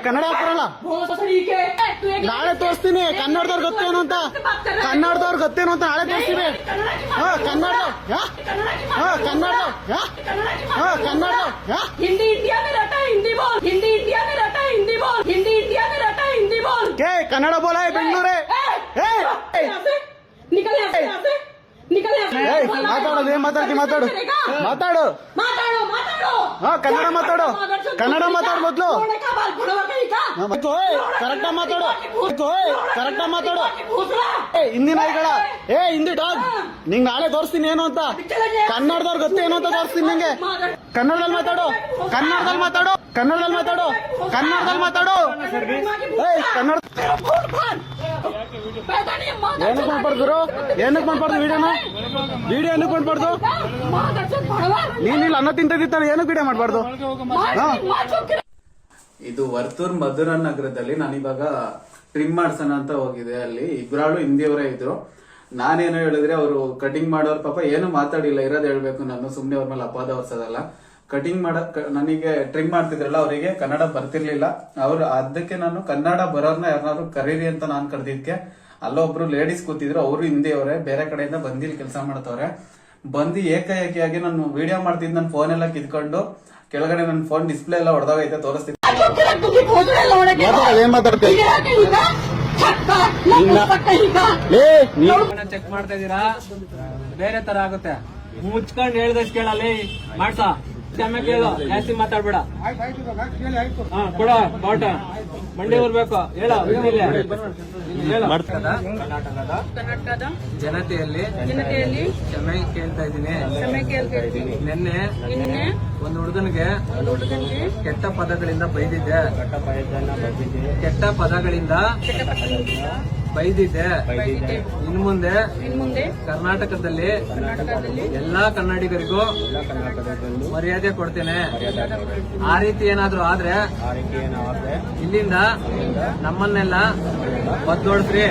ಕನ್ನಡ ಹಾಕ್ರಲ್ಲ ನಾಳೆ ತೋರಿಸ್ತೀನಿ. ಕನ್ನಡದವ್ರು ಗೊತ್ತೇನು ಅಂತ, ಕನ್ನಡದವ್ರು ಗೊತ್ತೇನು ಅಂತ ನಾಳೆ ತೋರಿಸ್ತೀನಿ. ಕನ್ನಡ कन्नड़ कन्नड़ हिंदी इंडिया में रहता है, हिंदी बोल। हिंदी इंडिया में रहता है, हिंदी बोल। हिंदी इंडिया में रहता है, हिंदी बोल। क्या कन्नड़ बोला है बेंगलुरु? निकल यहाँ से, निकल यहाँ से। ಮಾತಾಡೋದು ಏನ್ ಮಾತಾಡ್ತಿ? ಮಾತಾಡು ಮಾತಾಡು ಮಾತಾಡೋ ಮಾತಾಡೋ. ಕನ್ನಡ ಮಾತಾಡು, ಕನ್ನಡ ಮಾತಾಡು ಮೊದ್ಲು. ಕರೆಕ್ಟ್ ಮಾತಾಡು, ಕರೆಕ್ಟ್ ಮಾತಾಡು. ಹಿಂದಿ ನಾಯಿಗಳ ಹಿಂದಿ ಡಾಗ್ ನಿಂಗ್ ನಾಳೆ ತೋರಿಸ್ತೀನಿ ಏನು ಅಂತ. ಕನ್ನಡದವ್ರು ಗೊತ್ತೇ ಏನು ಅಂತ ತೋರಿಸ್ತೀನಿ ನಿಂಗೆ. ಕನ್ನಡದಲ್ಲಿ ಮಾತಾಡು, ಕನ್ನಡದಲ್ಲಿ ಮಾತಾಡು, ಕನ್ನಡದಲ್ಲಿ ಮಾತಾಡು, ಕನ್ನಡದಲ್ಲಿ ಮಾತಾಡು. ಕನ್ನಡ ಏನಕ್ಕೆ ಮಾಡ್ಬಾರ್ದು? ಏನಕ್ಕೆ ಮಾಡ್ಬಾರ್ದು? ವಿಡಿಯೋ ಏನಕ್ಕೆ ಮಾಡ್ಬಾರ್ದು? ನೀನಿಲ್ಲ ಅನ್ನ ತಿಂತಿದ್ದಾನೆ, ಏನಕ್ಕೆ ವಿಡಿಯೋ ಮಾಡ್ಬಾರ್ದು? ಇದು ವರ್ತೂರ್ ಮಧುರ ನಗರದಲ್ಲಿ ನಾನಿವಾಗ ಟ್ರಿಮ್ ಮಾಡ್ಸೋಣ ಅಂತ ಹೋಗಿದೆ. ಅಲ್ಲಿ ಇಬ್ರಾಳು ಹಿಂದಿಯವರೇ ಇದ್ರು. ನಾನೇನು ಹೇಳಿದ್ರೆ ಅವರು ಕಟಿಂಗ್ ಮಾಡೋರು ಪಾಪ ಏನು ಮಾತಾಡಿಲ್ಲ. ಇರೋದು ಹೇಳ್ಬೇಕು, ನಾನು ಸುಮ್ನೆ ಅವ್ರ ಮೇಲೆ ಅಪವಾದ ಹೊರ್ಸೋದಲ್ಲ. ಕಟಿಂಗ್ ನನಗೆ ಟ್ರಿಮ್ ಮಾಡ್ತಿದ್ರಲ್ಲ, ಅವರಿಗೆ ಕನ್ನಡ ಬರ್ತಿರ್ಲಿಲ್ಲ. ಅವ್ರು ಅದಕ್ಕೆ ನಾನು ಕನ್ನಡ ಬರೋರ್ನ ಯಾರನ್ನಾರು ಕರೀರಿ ಅಂತ ನಾನ್ ಕರೆದಿದ್ಕೆ ಅಲ್ಲೊಬ್ರು ಲೇಡೀಸ್ ಕೂತಿದ್ರು. ಅವರು ಹಿಂದಿಯವರೇ, ಬೇರೆ ಕಡೆಯಿಂದ ಬಂದಿಲ್ ಕೆಲಸ ಮಾಡ್ತವ್ರೆ. ಬಂದು ಏಕಾಏಕಿಯಾಗಿ ನಾನು ವಿಡಿಯೋ ಮಾಡ್ತಿದ್ ನನ್ನ ಫೋನ್ ಎಲ್ಲ ಕಿತ್ಕೊಂಡು ಕೆಳಗಡೆ ನನ್ನ ಫೋನ್ ಡಿಸ್ಪ್ಲೇ ಎಲ್ಲ ಹೊಡೆದೋಗೈತೆ, ತೋರಿಸ್ತೀನಿ. ಚೆಕ್ ಮಾಡ್ತಾ ಇದೀರಾ? ಬೇರೆ ತರ ಆಗುತ್ತೆ. ಮುಚ್ಕೊಂಡ್ ಹೇಳ್ದಷ್ಟು ಕೇಳಲ್ಲಿ ಮಾಡ್ಸ. ಕ್ಷಮೆ ಕೇಳು, ಜಾಸ್ತಿ ಮಾತಾಡ್ಬೇಡ. ಕೊಡ ಬಾಟ ಮಂಡಿ ಬರ್ಬೇಕು. ಹೇಳ ಕರ್ನಾಟಕದ ಜನತೆಯಲ್ಲಿ ಕ್ಷಮೆ ಕೇಳ್ತಾ ಇದ್ದೀನಿ. ನಿನ್ನೆ ಒಂದು ಹುಡುಗನಿಗೆ ಕೆಟ್ಟ ಪದಗಳಿಂದ ಬೈದಿದ್ದೆ. ಕೆಟ್ಟ ಪದಗಳಿಂದ ಬೈದಿದ್ದೆ. ಇನ್ನು ಮುಂದೆ ಕರ್ನಾಟಕದಲ್ಲಿ ಎಲ್ಲಾ ಕನ್ನಡಿಗರಿಗೂ ಮರ್ಯಾದೆ ಕೊಡ್ತೇನೆ. ಆ ರೀತಿ ಏನಾದ್ರು ಆದ್ರೆ ಇಲ್ಲಿಂದ ನಮ್ಮನ್ನೆಲ್ಲ ಬದ್ದೋಡ್ಸ್ರಿ.